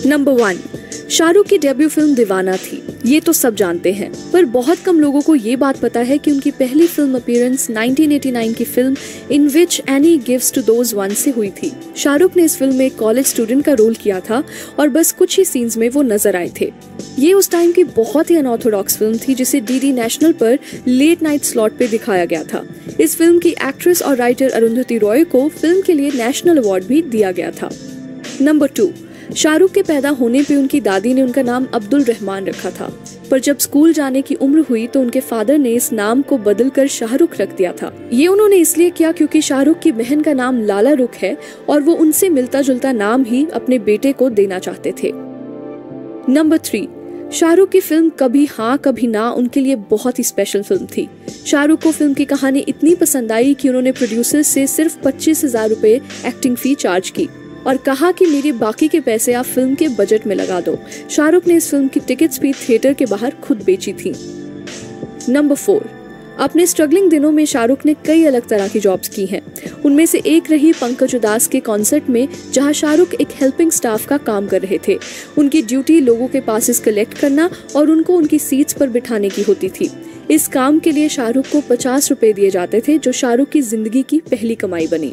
Number 1, Shahrukh की debut film दीवाना थी। ये तो सब जानते हैं, पर बहुत कम लोगों को ये बात पता है कि उनकी पहली फिल्म अपीयरेंस 1989 की film in which Annie gives to those one से हुई थी। शाहरुख ने इस फिल्म में एक कॉलेज स्टूडेंट का रोल किया था और बस कुछ ही सीन्स में वो नजर आए थे। ये उस टाइम की बहुत ही अनऑर्थोडॉक्स फिल्म थी जिसे डीडी नेशनल पर लेट नाइट स्लॉट पे दिखाया गया था। इस फिल्म की एक्ट्रेस और राइटर अरुंधति रॉय को फिल्म के लिए नेशनल अवार्ड भी दिया गया था। नंबर 2, शाहरुख के पैदा होने पे उनकी दादी ने उनका नाम अब्दुल रहमान रखा था, पर जब स्कूल जाने की उम्र हुई तो उनके फादर ने इस नाम को बदलकर शाहरुख रख दिया था। ये उन्होंने इसलिए किया क्योंकि शाहरुख की बहन का नाम लाला रुख है और वो उनसे मिलता जुलता नाम ही अपने बेटे को देना चाहते थे। नंबर 3, शाहरुख की फिल्म कभी हाँ कभी ना उनके लिए बहुत ही स्पेशल फिल्म थी। शाहरुख को फिल्म की कहानी इतनी पसंद आई कि उन्होंने प्रोड्यूसर से सिर्फ 25,000 रुपए एक्टिंग फी चार्ज की और कहा कि मेरे बाकी के पैसे आप फिल्म के बजट में लगा दो। शाहरुख ने इस फिल्म की टिकट्स भी थिएटर के बाहर खुद बेची थी। नंबर 4, अपने स्ट्रगलिंग दिनों में शाहरुख ने कई अलग तरह की जॉब्स की हैं। उनमें से एक रही पंकज उदास के कॉन्सर्ट में, जहां शाहरुख एक हेल्पिंग स्टाफ का काम कर रहे थे। उनकी ड्यूटी लोगों के पासेस कलेक्ट करना और उनको उनकी सीट्स पर बिठाने की होती थी। इस काम के लिए शाहरुख को 50 रुपए दिए जाते थे, जो शाहरुख की जिंदगी की पहली कमाई बनी।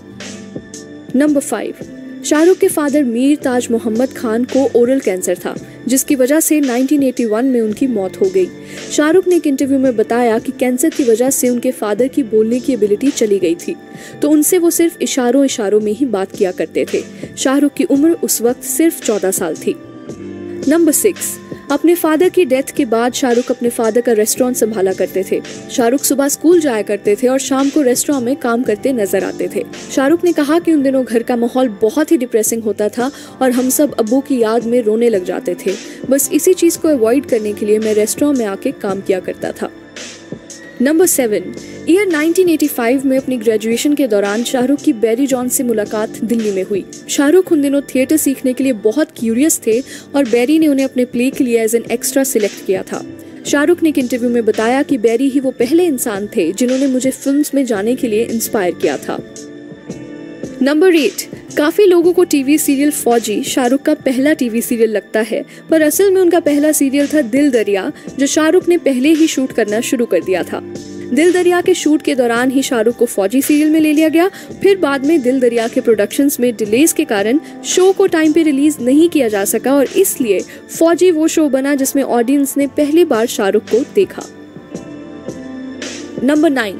नंबर 5, शाहरुख के फादर मीर ताज मोहम्मद खान को ओरल कैंसर था, जिसकी वजह से 1981 में उनकी मौत हो गई। शाहरुख ने एक इंटरव्यू में बताया कि कैंसर की वजह से उनके फादर की बोलने की एबिलिटी चली गई थी, तो उनसे वो सिर्फ इशारों में ही बात किया करते थे। शाहरुख की उम्र उस वक्त सिर्फ 14 साल थी। नंबर 6, अपने फादर की डेथ के बाद शाहरुख अपने फादर का रेस्टोरेंट संभाला करते थे। शाहरुख सुबह स्कूल जाया करते थे और शाम को रेस्टोरेंट में काम करते नजर आते थे। शाहरुख ने कहा कि उन दिनों घर का माहौल बहुत ही डिप्रेसिंग होता था और हम सब अब्बू की याद में रोने लग जाते थे। बस इसी चीज को अवॉइड करने के लिए मैं रेस्टोरेंट में आके काम किया करता था। नंबर 7, ईयर 1985 में अपनी ग्रेजुएशन के दौरान शाहरुख की बैरी जॉन से मुलाकात दिल्ली में हुई। शाहरुख उन दिनों थिएटर सीखने के लिए बहुत क्यूरियस थे और बैरी ने उन्हें अपने प्ले के लिए एज एन एक्स्ट्रा सिलेक्ट किया था। शाहरुख ने एक इंटरव्यू में बताया कि बैरी ही वो पहले इंसान थे जिन्होंने मुझे फिल्म्स में जाने के लिए इंस्पायर किया था। नंबर 8, काफी लोगों को टीवी सीरियल फौजी शाहरुख का पहला टीवी सीरियल लगता है, पर असल में उनका पहला सीरियल था दिल दरिया, जो शाहरुख ने पहले ही शूट करना शुरू कर दिया था। दिल दरिया के शूट के दौरान ही शाहरुख को फौजी सीरियल में ले लिया गया। फिर बाद में दिल दरिया के प्रोडक्शंस में डिलेज के कारण शो को टाइम पे रिलीज नहीं किया जा सका और इसलिए फौजी वो शो बना जिसमें ऑडियंस ने पहली बार शाहरुख को देखा। नंबर 9,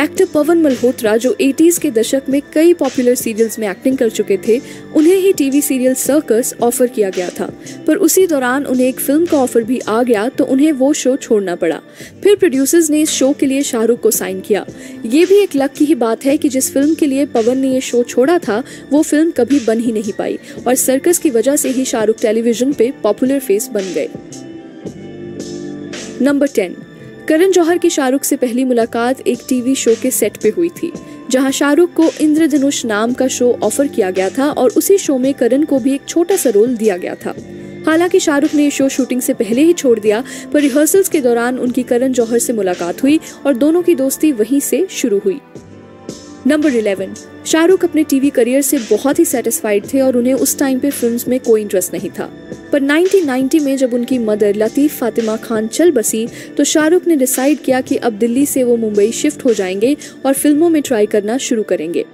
एक्टर पवन मल्होत्रा, जो 80s के दशक में कई पॉपुलर सीरियल्स में एक्टिंग कर चुके थे, उन्हें ही टीवी सीरियल सर्कस ऑफर किया गया था, पर उसी दौरान उन्हें एक फिल्म का ऑफर भी आ गया तो उन्हें वो शो छोड़ना पड़ा। फिर प्रोड्यूसर्स ने इस शो के लिए शाहरुख को साइन किया। ये भी एक लक की ही बात है कि जिस फिल्म के लिए पवन ने ये शो छोड़ा था वो फिल्म कभी बन ही नहीं पाई और सर्कस की वजह से ही शाहरुख टेलीविजन पे पॉपुलर फेस बन गए। नंबर 10, करण जौहर की शाहरुख से पहली मुलाकात एक टीवी शो के सेट पे हुई थी, जहां शाहरुख को इंद्रधनुष नाम का शो ऑफर किया गया था और उसी शो में करण को भी एक छोटा सा रोल दिया गया था। हालांकि शाहरुख ने शो शूटिंग से पहले ही छोड़ दिया, पर रिहर्सल्स के दौरान उनकी करण जौहर से मुलाकात हुई और दोनों की दोस्ती वहीं से शुरू हुई। नंबर 11, शाहरुख अपने टीवी करियर से बहुत ही सेटिस्फाइड थे और उन्हें उस टाइम पे फिल्म्स में कोई इंटरेस्ट नहीं था, पर 1990 में जब उनकी मदर लतीफ फातिमा खान चल बसी तो शाहरुख ने डिसाइड किया कि अब दिल्ली से वो मुंबई शिफ्ट हो जाएंगे और फिल्मों में ट्राई करना शुरू करेंगे।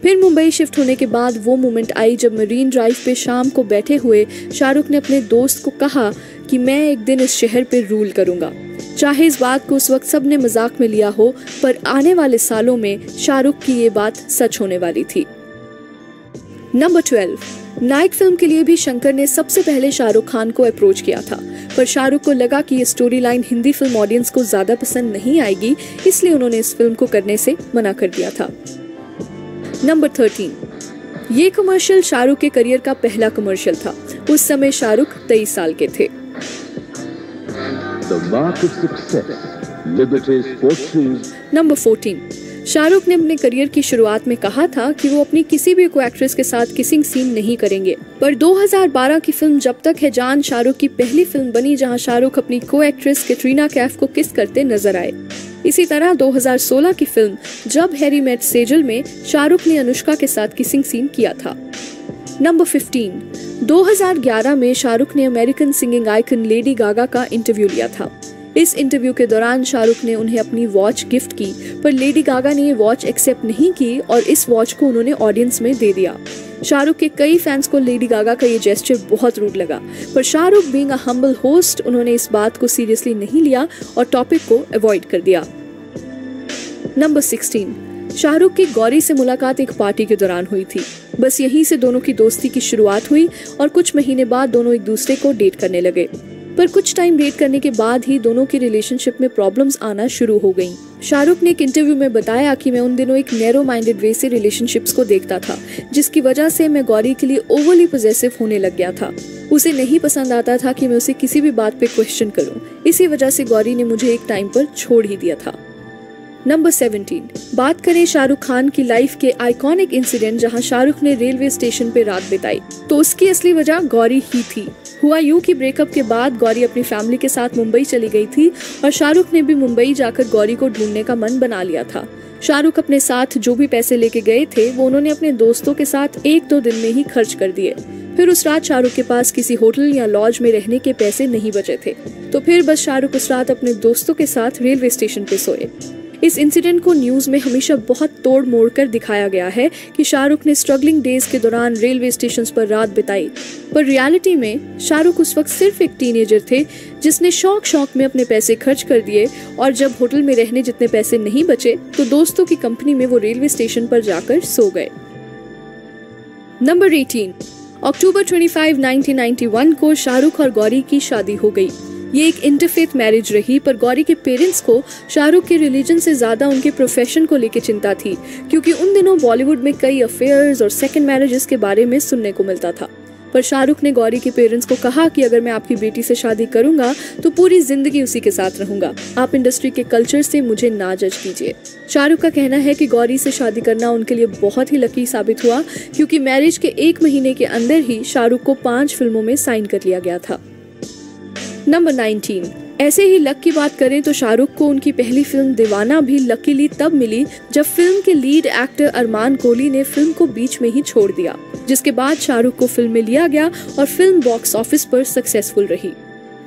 फिर मुंबई शिफ्ट होने के बाद वो मोमेंट आई जब मरीन ड्राइव पे शाम को बैठे हुए शाहरुख ने अपने दोस्त को कहा कि मैं एक दिन इस शहर पे रूल करूंगा। चाहे इस बात को उस वक्त सबने मजाक में लिया हो, पर आने वाले सालों में शाहरुख की ये बात सच होने वाली थी। नंबर 12, नायक फिल्म के लिए भी शंकर ने सबसे पहले शाहरुख खान को अप्रोच किया था, पर शाहरुख को लगा कि ये story line Hindi film audience को ज्यादा पसंद नहीं आएगी, इसलिए उन्होंने इस फिल्म को करने से मना कर दिया था। नंबर 13, ये कमर्शियल शाहरुख के करियर का पहला कमर्शियल था। उस समय शाहरुख 23 साल के थे। नंबर 14, शाहरुख ने अपने करियर की शुरुआत में कहा था कि वो अपनी किसी भी को एक्ट्रेस के साथ किसिंग सीन नहीं करेंगे, पर 2012 की फिल्म जब तक है जान शाहरुख की पहली फिल्म बनी जहां शाहरुख अपनी को एक्ट्रेस कैटरीना कैफ को किस करते नजर आए। इसी तरह 2016 की फिल्म जब हैरी मेट सेजल में शाहरुख ने अनुष्का के साथ किसिंग सीन किया था। नंबर 15, 2011 में शाहरुख ने American singing icon Lady Gaga का इंटरव्यू लिया था। इस इंटरव्यू के दौरान शाहरुख ने उन्हें अपनी वॉच गिफ्ट की, पर लेडी गागा ने ये वॉच एक्सेप्ट नहीं की और इस वॉच को उन्होंने ऑडियंस में दे दिया। शाहरुख के कई फैंस को लेडी गागा का ये जेस्चर बहुत रूड लगा, पर Shahrukh being a humble host उन्होंने इस बात को सीरियसली नहीं लिया और टॉपिक को अवॉइड कर दिया। नंबर 16, शाहरुख की गौरी से मुलाकात एक पार्टी के दौरान हुई थी। बस यहीं से दोनों की दोस्ती की शुरुआत हुई और कुछ महीने बाद दोनों एक दूसरे को डेट करने लगे। पर कुछ टाइम डेट करने के बाद ही दोनों की रिलेशनशिप में प्रॉब्लम्स आना शुरू हो गईं। शाहरुख ने एक इंटरव्यू में बताया कि मैं उन दिनों एक नैरो माइंडेड वे से रिलेशनशिप्स को देखता था, जिसकी वजह से मैं गौरी के लिए ओवरली पॉसेसिव होने लग गया था। उसे नहीं पसंद आता था कि मैं उसे किसी भी बात पे क्वेश्चन करूं। इसी वजह से गौरी ने मुझे एक टाइम पर छोड़ ही दिया था। नंबर 17, बात करें शाहरुख खान की लाइफ के आइकॉनिक इंसिडेंट जहां शाहरुख ने रेलवे स्टेशन पे रात बिताई, तो उसकी असली वजह गौरी ही थी। हुआ यूं कि ब्रेकअप के बाद गौरी अपनी फैमिली के साथ मुंबई चली गई थी और शाहरुख ने भी मुंबई जाकर गौरी को ढूंढने का मन बना लिया था। शाहरुख अपने साथ जो भी पैसे लेके गए थे वो उन्होंने अपने दोस्तों के साथ 1-2 दिन में ही खर्च कर दिए। फिर उस रात शाहरुख के पास किसी होटल या लॉज में रहने के पैसे नहीं बचे थे, तो फिर बस शाहरुख उस रात अपने दोस्तों के साथ रेलवे स्टेशन पे सोए। इस इंसिडेंट को न्यूज में हमेशा बहुत तोड़ मोड़ कर दिखाया गया है कि शाहरुख ने स्ट्रगलिंग डेज के दौरान रेलवे स्टेशन पर रात बिताई, पर रियलिटी में शाहरुख उस वक्त सिर्फ एक टीनेजर थे जिसने शौक में अपने पैसे खर्च कर दिए और जब होटल में रहने जितने पैसे नहीं बचे तो दोस्तों की कंपनी में वो रेलवे स्टेशन पर जाकर सो गए। नंबर 18, अक्टूबर 25, 1991 को शाहरुख और गौरी की शादी हो गई। ये एक इंटरफेथ मैरिज रही, पर गौरी के पेरेंट्स को शाहरुख के रिलीजन से ज्यादा उनके प्रोफेशन को लेकर चिंता थी, क्योंकि उन दिनों बॉलीवुड में कई अफेयर्स और सेकंड मैरिजेस के बारे में सुनने को मिलता था। पर शाहरुख ने गौरी के पेरेंट्स को कहा कि अगर मैं आपकी बेटी से शादी करूंगा तो पूरी जिंदगी उसी के साथ रहूंगा। आप इंडस्ट्री के कल्चर से मुझे ना जज कीजिए। शाहरुख का कहना है कि गौरी से शादी करना उनके लिए बहुत ही लकी साबित हुआ, क्योंकि मैरिज के 1 महीने के अंदर ही शाहरुख को 5 फिल्मों में साइन कर लिया गया था। नंबर 19, ऐसे ही लक की बात करें तो शाहरुख को उनकी पहली फिल्म दीवाना भी लकीली तब मिली जब फिल्म के लीड एक्टर अरमान कोहली ने फिल्म को बीच में ही छोड़ दिया, जिसके बाद शाहरुख को फिल्म में लिया गया और फिल्म बॉक्स ऑफिस पर सक्सेसफुल रही।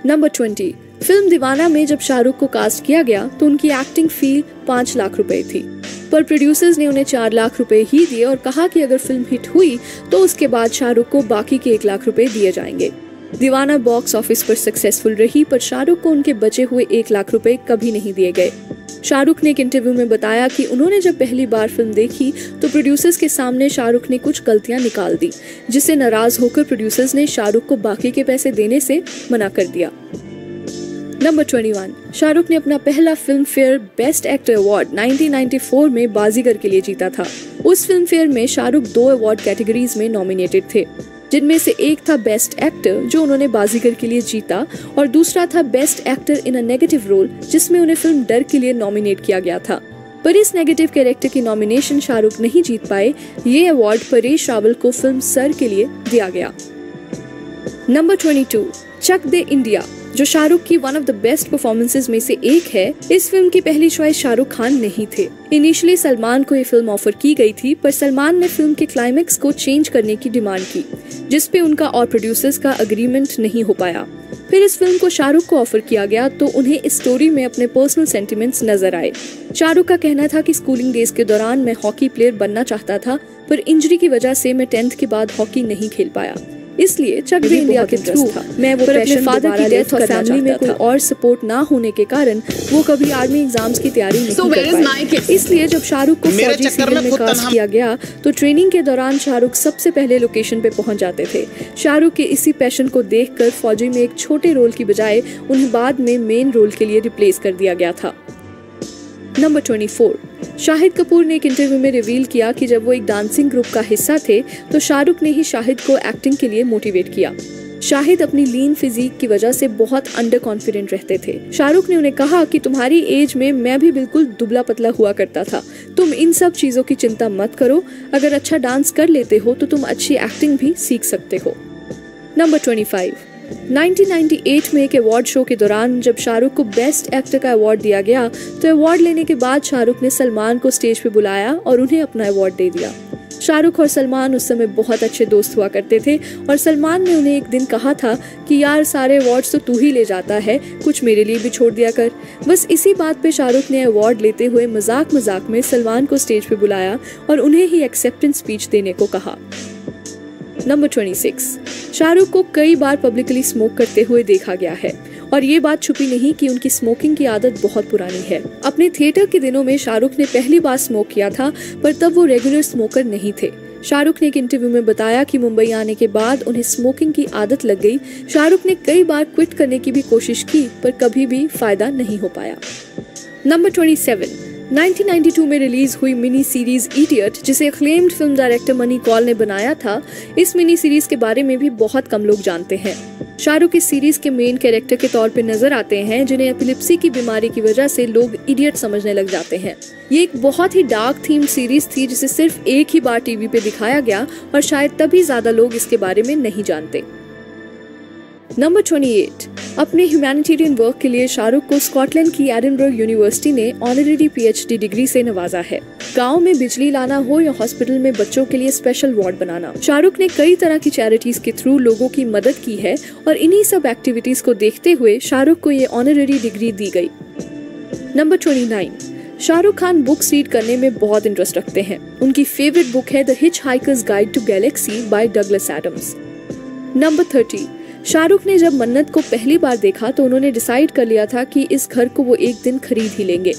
नंबर 20, फिल्म दीवाना में जब शाहरुख को कास्ट किया गया तो उनकी एक्टिंग फी 5 लाख रुपए थी, पर प्रोड्यूसर्स ने उन्हें 4 लाख रुपए ही दिए और कहा कि अगर फिल्म हिट हुई तो उसके बाद शाहरुख को बाकी के 1 लाख रुपए दिए जाएंगे। दीवाना बॉक्स ऑफिस पर सक्सेसफुल रही, पर शाहरुख को उनके बचे हुए 1 लाख रुपए कभी नहीं दिए गए। शाहरुख ने एक इंटरव्यू में बताया कि उन्होंने जब पहली बार फिल्म देखी तो प्रोड्यूसर्स के सामने शाहरुख ने कुछ गलतियां निकाल दी, जिससे नाराज होकर प्रोड्यूसर्स ने शाहरुख को बाकी के पैसे देने से मना कर दिया। नंबर 21, शाहरुख ने अपना पहला film fair best actor award 1994 में बाजीगर के लिए जीता था। उस फिल्म फेयर में शाहरुख 2 अवार्ड कैटेगरीज में नॉमिनेटेड थे, जिनमें से एक था बेस्ट एक्टर जो उन्होंने बाजीगर के लिए जीता और दूसरा था best actor in a negative role, जिसमें उन्हें फिल्म डर के लिए नॉमिनेट किया गया था। पर इस नेगेटिव कैरेक्टर की नॉमिनेशन शाहरुख नहीं जीत पाए। ये अवार्ड परेश रावल को फिल्म सर के लिए दिया गया। नंबर 22, चक दे इंडिया, जो शाहरुख की one of the best performances में से एक है। इस फिल्म की पहली चॉइस शाहरुख खान नहीं थे। इनिशियली सलमान को ये फिल्म ऑफर की गई थी, पर सलमान ने फिल्म के क्लाइमेक्स को चेंज करने की डिमांड की, जिसपे उनका और प्रोड्यूसर्स का एग्रीमेंट नहीं हो पाया। फिर इस फिल्म को शाहरुख को ऑफर किया गया तो उन्हें इस स्टोरी में अपने पर्सनल सेंटिमेंट्स नजर आए। शाहरुख का कहना था कि स्कूलिंग डेज के दौरान मैं हॉकी प्लेयर बनना चाहता था, पर इंजरी की वजह से मैं 10th के बाद हॉकी नहीं खेल पाया, इसलिए चक दे इंडिया के थ्रू मैं वो अपने फादर की डेथ और फैमिली में कोई और सपोर्ट ना होने के कारण वो कभी आर्मी एग्जाम्स की तैयारी नहीं कर पाए। इसलिए जब शाहरुख को फौजी सीरियल में कास्ट किया गया तो ट्रेनिंग के दौरान शाहरुख सबसे पहले लोकेशन पे पहुंच जाते थे। शाहरुख के इसी पैशन को देखकर फौजी में एक छोटे रोल की बजाय उन्हें बाद में मेन रोल के लिए रिप्लेस कर दिया गया था। नंबर 24, शाहिद कपूर ने एक इंटरव्यू में रिवील किया कि जब वो एक डांसिंग ग्रुप का हिस्सा थे तो शाहरुख ने ही शाहिद को एक्टिंग के लिए मोटिवेट किया। शाहिद अपनी लीन फिजिक की वजह से बहुत अंडर कॉन्फिडेंट रहते थे। शाहरुख ने उन्हें कहा कि तुम्हारी एज में मैं भी बिल्कुल दुबला पतला हुआ करता था, तुम इन सब चीजों की चिंता मत करो, अगर अच्छा डांस कर लेते हो तो तुम अच्छी एक्टिंग भी सीख सकते हो। नंबर 25, 1998 में एक अवार्ड शो के दौरान जब शाहरुख को बेस्ट एक्टर का अवार्ड दिया गया तो अवार्ड लेने के बाद शाहरुख ने सलमान को स्टेज पे बुलाया और उन्हें अपना अवार्ड दे दिया। शाहरुख और सलमान उस समय बहुत अच्छे दोस्त हुआ करते थे और सलमान ने उन्हें एक दिन कहा था कि यार सारे अवार्ड्स तो तू ही ले जाता है, कुछ मेरे लिए भी छोड़ दिया कर। बस इसी बात पे शाहरुख ने अवार्ड लेते हुए मजाक मजाक में सलमान को स्टेज पे बुलाया और उन्हें ही एक्सेप्टेंस स्पीच देने को कहा। नंबर 26, शाहरुख को कई बार पब्लिकली स्मोक करते हुए देखा गया है और ये बात छुपी नहीं कि उनकी स्मोकिंग की आदत बहुत पुरानी है। अपने थिएटर के दिनों में शाहरुख ने पहली बार स्मोक किया था, पर तब वो रेगुलर स्मोकर नहीं थे। शाहरुख ने एक इंटरव्यू में बताया कि मुंबई आने के बाद उन्हें स्मोकिंग की आदत लग गई। शाहरुख ने कई बार क्विट करने की भी कोशिश की, पर कभी भी फायदा नहीं हो पाया। नंबर 27, 1992 में रिलीज हुई मिनी सीरीज इडियट, जिसे acclaimed film director Mani Kaul ने बनाया था। इस मिनी सीरीज के बारे में भी बहुत कम लोग जानते हैं। शाहरुख इस सीरीज के मेन कैरेक्टर के तौर पे नजर आते हैं, जिन्हें एपिलेप्सी की बीमारी की वजह से लोग इडियट समझने लग जाते हैं। ये एक बहुत ही डार्क थीम सीरीज थी, जिसे सिर्फ एक ही बार टीवी पे दिखाया गया और शायद तभी ज्यादा लोग इसके बारे में नहीं जानते। नंबर 28, अपने ह्यूमैनिटेरियन वर्क के लिए शाहरुख को स्कॉटलैंड की एडिनबर्ग यूनिवर्सिटी ने ऑनररी PhD डिग्री से नवाजा है। गांव में बिजली लाना हो या हॉस्पिटल में बच्चों के लिए स्पेशल वार्ड बनाना, शाहरुख ने कई तरह की चैरिटीज के थ्रू लोगों की मदद की है और इन्हीं सब एक्टिविटीज को देखते हुए शाहरुख को ये ऑनररी डिग्री दी गई। Number 29, Shahrukh Khan books read करने में बहुत इंटरेस्ट रखते हैं। उनकी फेवरेट बुक है the Hitchhiker's Guide to Galaxy by Douglas Adams. Number 30, Shahrukh ने जब मन्नत को पहली बार देखा तो उन्होंने डिसाइड कर लिया था कि इस घर को वो एक दिन खरीद ही लेंगे।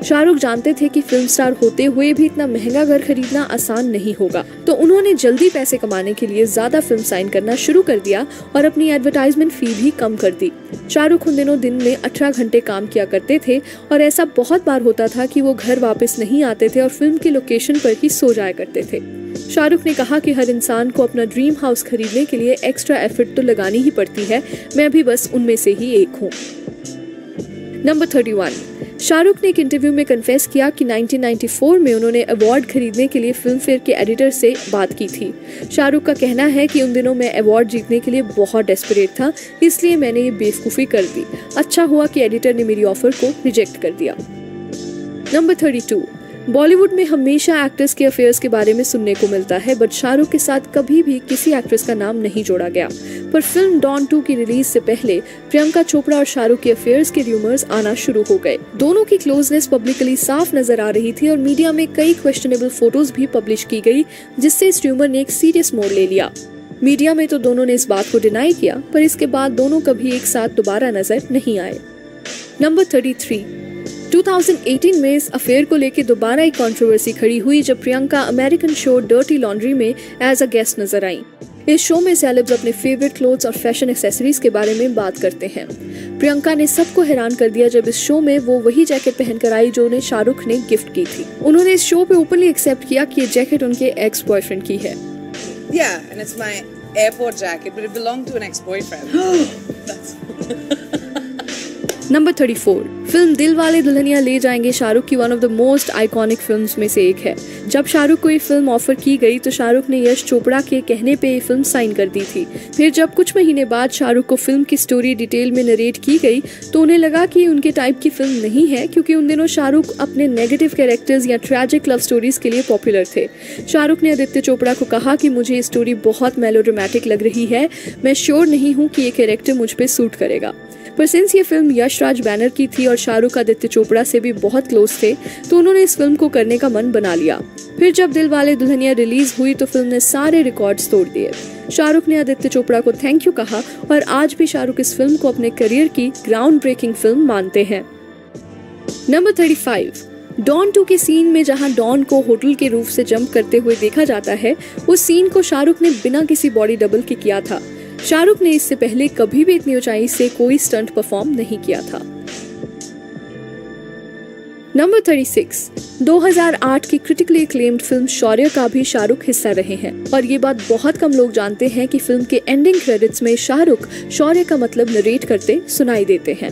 शाहरुख जानते थे कि फिल्म स्टार होते हुए भी इतना महंगा घर खरीदना आसान नहीं होगा, तो उन्होंने जल्दी पैसे कमाने के लिए ज्यादा फिल्म साइन करना शुरू कर दिया और अपनी एडवर्टाइजमेंट फी भी कम कर दी। शाहरुख उन दिनों दिन में 18 घंटे काम किया करते थे और ऐसा बहुत बार होता था कि वो घर वापस नहीं आते थे और फिल्म के लोकेशन पर ही सो जाया करते थे। शाहरुख ने कहा कि हर इंसान को अपना ड्रीम हाउस खरीदने के लिए एक्स्ट्रा एफर्ट तो लगानी ही पड़ती है, मैं भी बस उनमें से ही एक हूँ। नंबर 31, शाहरुख ने एक इंटरव्यू में कन्फेस किया कि 1994 में उन्होंने अवार्ड खरीदने के लिए फिल्म फेयर के एडिटर से बात की थी। शाहरुख का कहना है कि उन दिनों मैं अवार्ड जीतने के लिए बहुत डेस्परेट था, इसलिए मैंने ये बेवकूफ़ी कर दी। अच्छा हुआ कि एडिटर ने मेरी ऑफर को रिजेक्ट कर दिया। नंबर 32, बॉलीवुड में हमेशा एक्टर्स के अफेयर्स के बारे में सुनने को मिलता है, बट शाहरुख के साथ कभी भी किसी एक्ट्रेस का नाम नहीं जोड़ा गया। पर फिल्म डॉन 2 की रिलीज से पहले प्रियंका चोपड़ा और शाहरुख के अफेयर्स के रूमर्स आना शुरू हो गए। दोनों की क्लोजनेस पब्लिकली साफ नजर आ रही थी और मीडिया में कई क्वेश्चनेबल फोटोज भी पब्लिश की गई, जिससे इस रूमर ने एक सीरियस मोड़ ले लिया। मीडिया में तो दोनों ने इस बात को डिनाई किया, पर इसके बाद दोनों कभी एक साथ दोबारा नजर नहीं आए। नंबर 33, 2018 में इस अफेयर को लेकर दोबारा एक कंट्रोवर्सी खड़ी हुई जब Priyanka American show dirty laundry में एज अ गेस्ट नजर आई। इस शो में सेलेब्स अपने फेवरेट क्लोथ्स और फैशन एक्सेसरीज के बारे में बात करते हैं। प्रियंका ने सबको हैरान कर दिया जब इस शो में वो वही जैकेट पहनकर आई जो उन्हें शाहरुख ने गिफ्ट की थी। उन्होंने इस शो पे ओपनली एक्सेप्ट किया कि ये जैकेट उनके एक्स बॉयफ्रेंड की है। Yeah, and it's my airport jacket, but it belonged to an ex-boyfriend. Number 34, film दिल वाले दुल्हनिया ले जाएंगे शाहरुख की one of the most iconic films में से एक है। जब शाहरुख को ये फिल्म ऑफर की गई तो शाहरुख ने यश चोपड़ा के कहने पे ये फिल्म साइन कर दी थी। फिर जब कुछ महीने बाद शाहरुख को फिल्म की स्टोरी डिटेल में नरेट की गई तो उन्हें लगा कि उनके टाइप की फिल्म नहीं है, क्योंकि उन दिनों शाहरुख अपने नेगेटिव कैरेक्टर्स या ट्रैजिक लव स्टोरीज के लिए पॉपुलर थे। शाहरुख ने आदित्य चोपड़ा को कहा कि मुझे ये स्टोरी बहुत मेलोड्रामेटिक लग रही है, मैं श्योर नहीं हूँ कि ये कैरेक्टर मुझ पे सूट करेगा। पर सिंस ये फिल्म यश राज बैनर की थी और शाहरुख आदित्य चोपड़ा से भी बहुत क्लोज थे, तो उन्होंने इस फिल्म को करने का मन बना लिया। फिर जब दिल वाले दुल्हनिया रिलीज हुई तो फिल्म ने सारे रिकॉर्ड्स तोड़ दिए। शाहरुख ने आदित्य चोपड़ा को थैंक यू कहा और आज भी शाहरुख इस फिल्म को अपने करियर की ग्राउंड ब्रेकिंग फिल्म मानते हैं। नंबर 35, डॉन 2 के सीन में जहां डॉन को होटल के रूफ से जंप करते हुए देखा जाता है, उस सीन को शाहरुख ने बिना किसी बॉडी डबल के किया था। शाहरुख ने इससे पहले कभी भी इतनी ऊंचाई से कोई स्टंट परफॉर्म नहीं किया था। नंबर 36, 2008 की क्रिटिकली एक्लेम्ड फिल्म शौर्य का भी शाहरुख हिस्सा रहे हैं और ये बात बहुत कम लोग जानते हैं कि फिल्म के एंडिंग क्रेडिट्स में शाहरुख शौर्य का मतलब नरेट करते सुनाई देते हैं।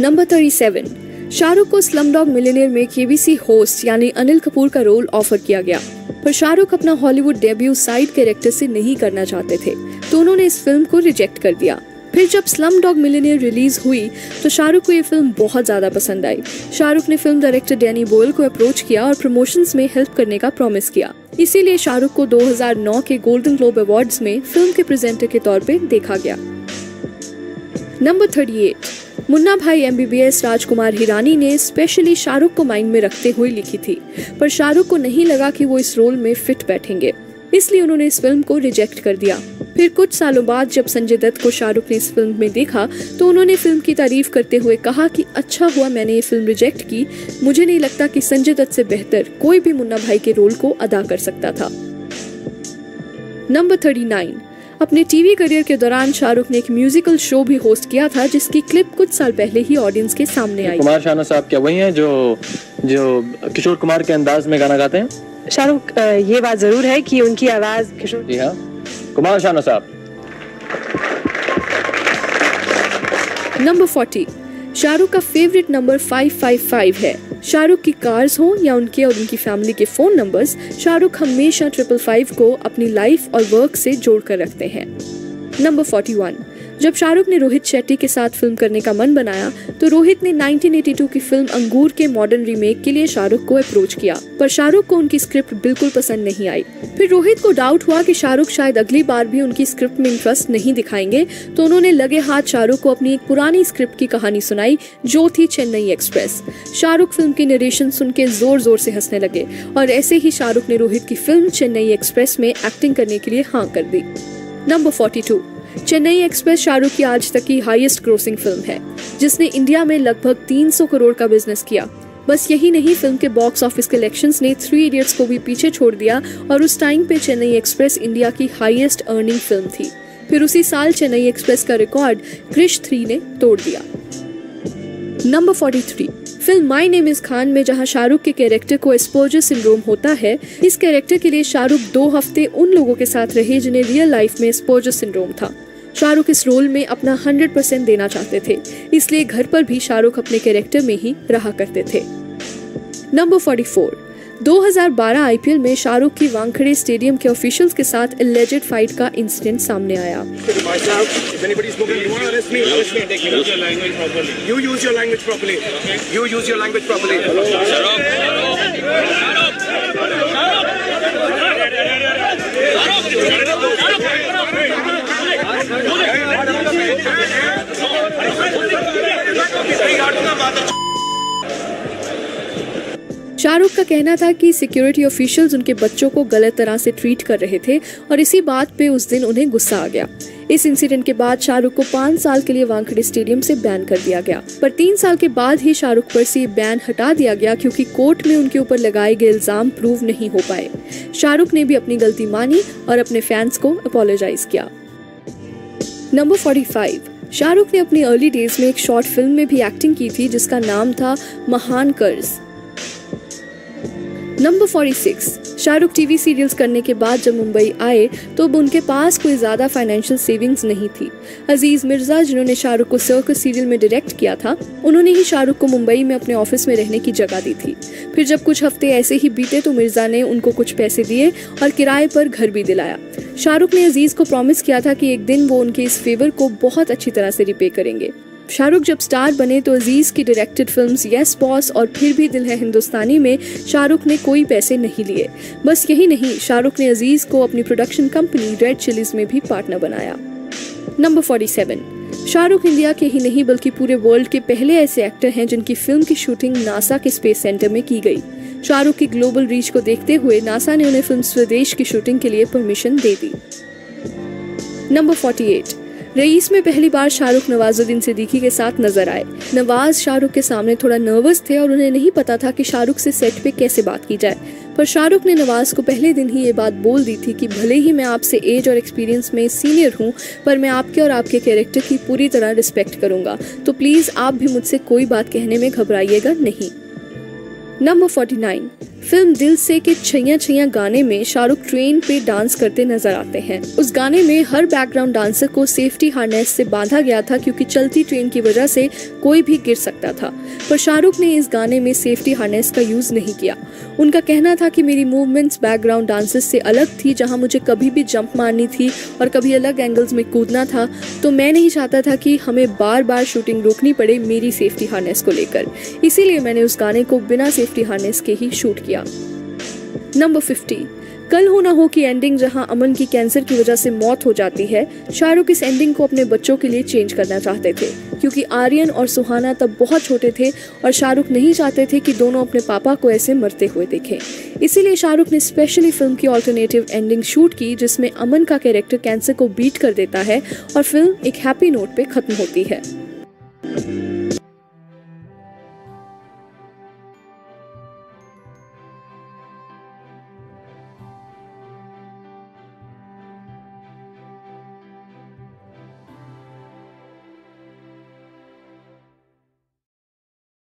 नंबर 37, शाहरुख को स्लमडॉग मिलियनेयर में KBC होस्ट यानी अनिल कपूर का रोल ऑफर किया गया, पर शाहरुख अपना हॉलीवुड डेब्यू साइड कैरेक्टर से नहीं करना चाहते थे, तो उन्होंने इस फिल्म को रिजेक्ट कर दिया। फिर जब स्लमडॉग मिलियनेयर रिलीज हुई तो शाहरुख को ये फिल्म बहुत ज्यादा पसंद आई। शाहरुख ने फिल्म डायरेक्टर डैनी बोयल को अप्रोच किया और प्रमोशंस में हेल्प करने का प्रॉमिस किया। इसीलिए शाहरुख को 2009 के गोल्डन ग्लोब अवार्ड्स में फिल्म के प्रेजेंटर के तौर पे देखा गया। नंबर 38, मुन्ना भाई MBBS राजकुमार हिरानी ने स्पेशली शाहरुख को माइंड में रखते हुए लिखी थी, पर शाहरुख को नहीं लगा कि वो इस रोल में फिट बैठेंगे, इसलिए उन्होंने इस फिल्म को रिजेक्ट कर दिया। फिर कुछ सालों बाद जब संजय दत्त को शाहरुख ने इस फिल्म में देखा तो उन्होंने फिल्म की तारीफ करते हुए कहा कि अच्छा हुआ मैंने ये फिल्म रिजेक्ट की, मुझे नहीं लगता कि संजय दत्त से बेहतर कोई भी मुन्ना भाई के रोल को अदा कर सकता था। नंबर 39, अपने टीवी करियर के दौरान शाहरुख ने एक म्यूजिकल शो भी होस्ट किया था जिसकी क्लिप कुछ साल पहले ही ऑडियंस के सामने आई। कुमार शानू साहब क्या वही हैं जो किशोर कुमार के अंदाज में गाना गाते हैं? शाहरुख, ये बात जरूर है कि उनकी आवाज किशोर। जी हाँ, कुमार शानू साहब। नंबर 40, शाहरुख का फेवरेट नंबर 555 है। शाहरुख की कार्स हो या उनके और उनकी फैमिली के फोन नंबर्स, शाहरुख हमेशा 555 को अपनी लाइफ और वर्क से जोड़कर रखते हैं। नंबर 41, जब शाहरुख ने रोहित शेट्टी के साथ फिल्म करने का मन बनाया तो रोहित ने 1982 की फिल्म अंगूर के मॉडर्न रीमेक के लिए शाहरुख को अप्रोच किया, पर शाहरुख को उनकी स्क्रिप्ट बिल्कुल पसंद नहीं आई। फिर रोहित को डाउट हुआ कि शाहरुख शायद अगली बार भी उनकी स्क्रिप्ट में इंटरेस्ट नहीं दिखाएंगे, तो उन्होंने लगे हाथ शाहरुख को अपनी एक पुरानी स्क्रिप्ट की कहानी सुनाई जो थी चेन्नई एक्सप्रेस। शाहरुख फिल्म की नरेशन सुन के जोर जोर से हंसने लगे और ऐसे ही शाहरुख ने रोहित की फिल्म चेन्नई एक्सप्रेस में एक्टिंग करने के लिए हाँ कर दी। नंबर 42, चेन्नई एक्सप्रेस शाहरुख की आज तक की हाईएस्ट ग्रोसिंग फिल्म है, जिसने इंडिया में लगभग 300 करोड़ का बिजनेस किया। बस यही नहीं, फिल्म के बॉक्स ऑफिस कलेक्शंस ने 3 इडियट्स को भी पीछे छोड़ दिया और उस टाइम पे चेन्नई एक्सप्रेस इंडिया की हाईएस्ट अर्निंग फिल्म थी। फिर उसी साल चेन्नई एक्सप्रेस का रिकॉर्ड क्रिश 3 ने तोड़ दिया। Number 43, film my name is Khan में जहां शाहरुख के कैरेक्टर को एस्पर्जर सिंड्रोम होता है, इस कैरेक्टर के लिए शाहरुख 2 हफ्ते उन लोगों के साथ रहे जिन्हें रियल लाइफ में एस्पर्जर सिंड्रोम था। शाहरुख इस रोल में अपना 100% देना चाहते थे, इसलिए घर पर भी शाहरुख अपने कैरेक्टर में ही रहा करते थे। नंबर 44, 2012 IPL में शाहरुख की वानखेड़े स्टेडियम के ऑफिशियल्स के साथ एलिजेड फाइट का इंसिडेंट सामने आया। शाहरुख का कहना था कि सिक्योरिटी ऑफिशियल्स उनके बच्चों को गलत तरह से ट्रीट कर रहे थे और इसी बात पे उस दिन उन्हें गुस्सा आ गया। इस इंसिडेंट के बाद शाहरुख को 5 साल के लिए वानखेड़े स्टेडियम से बैन कर दिया गया, पर 3 साल के बाद ही शाहरुख पर से बैन हटा दिया गया क्योंकि कोर्ट में उनके ऊपर लगाए गए इल्जाम प्रूव नहीं हो पाए। शाहरुख ने भी अपनी गलती मानी और अपने फैंस को अपोलोजाइज किया। नंबर 45, शाहरुख ने अपनी अर्ली डेज में एक शॉर्ट फिल्म में भी एक्टिंग की थी जिसका नाम था महान कर्ज। नंबर 46, शाहरुख टीवी सीरियल्स करने के बाद जब मुंबई आए तो अब उनके पास कोई ज्यादा फाइनेंशियल सेविंग्स नहीं थी। अजीज मिर्जा, जिन्होंने शाहरुख को सर्कस सीरियल में डायरेक्ट किया था, उन्होंने ही शाहरुख को मुंबई में अपने ऑफिस में रहने की जगह दी थी। फिर जब कुछ हफ्ते ऐसे ही बीते तो मिर्जा ने उनको कुछ पैसे दिए और किराए पर घर भी दिलाया। शाहरुख ने अजीज को प्रॉमिस किया था कि एक दिन वो उनके इस फेवर को बहुत अच्छी तरह से रिपे करेंगे। शाहरुख जब स्टार बने तो अजीज की डायरेक्टेड फिल्म्स यस बॉस और फिर भी दिल है हिंदुस्तानी में शाहरुख ने कोई पैसे नहीं लिए। बस यही नहीं, शाहरुख ने अजीज को अपनी प्रोडक्शन कंपनी रेड चिलीज में भी पार्टनर बनाया। नंबर 47, शाहरुख इंडिया के ही नहीं बल्कि पूरे वर्ल्ड के पहले ऐसे एक्टर हैं जिनकी फिल्म की शूटिंग नासा के स्पेस सेंटर में की गई। शाहरुख की ग्लोबल रीच को देखते हुए नासा ने उन्हें फिल्म स्वदेश की शूटिंग के लिए परमिशन दे दी। नंबर 48, रईस में पहली बार शाहरुख नवाजुद्दीन सिद्दीकी के साथ नजर आए। नवाज शाहरुख के सामने थोड़ा नर्वस थे और उन्हें नहीं पता था कि शाहरुख से सेट पे कैसे बात की जाए, पर शाहरुख ने नवाज को पहले दिन ही ये बात बोल दी थी कि भले ही मैं आपसे एज और एक्सपीरियंस में सीनियर हूँ, पर मैं आपके और आपके कैरेक्टर की पूरी तरह रिस्पेक्ट करूंगा, तो प्लीज आप भी मुझसे कोई बात कहने में घबराइएगा नहीं। नंबर 49, फिल्म दिल से के छैया छैया गाने में शाहरुख ट्रेन पे डांस करते नजर आते हैं। उस गाने में हर बैकग्राउंड डांसर को सेफ्टी हार्नेस से बांधा गया था क्योंकि चलती ट्रेन की वजह से कोई भी गिर सकता था, पर शाहरुख ने इस गाने में सेफ्टी हार्नेस का यूज नहीं किया। उनका कहना था कि मेरी मूवमेंट्स बैकग्राउंड डांसर्स से अलग थी, जहां मुझे कभी भी जंप मारनी थी और कभी अलग एंगल्स में कूदना था, तो मैं नहीं चाहता था कि हमें बार बार शूटिंग रोकनी पड़े मेरी सेफ्टी हार्नेस को लेकर, इसीलिए मैंने उस गाने को बिना सेफ्टी हार्नेस के ही शूट किया। नंबर 50, कल हो ना हो की एंडिंग, जहां अमन की कैंसर की वजह से मौत हो जाती है। शाहरुख इस एंडिंग को अपने बच्चों के लिए चेंज करना चाहते थे क्योंकि आर्यन और सुहाना तब बहुत छोटे थे और शाहरुख नहीं चाहते थे कि दोनों अपने पापा को ऐसे मरते हुए देखें। इसीलिए शाहरुख ने स्पेशली फिल्म की ऑल्टरनेटिव एंडिंग शूट की जिसमें अमन का कैरेक्टर कैंसर को बीट कर देता है और फिल्म एक हैप्पी नोट पे खत्म होती है।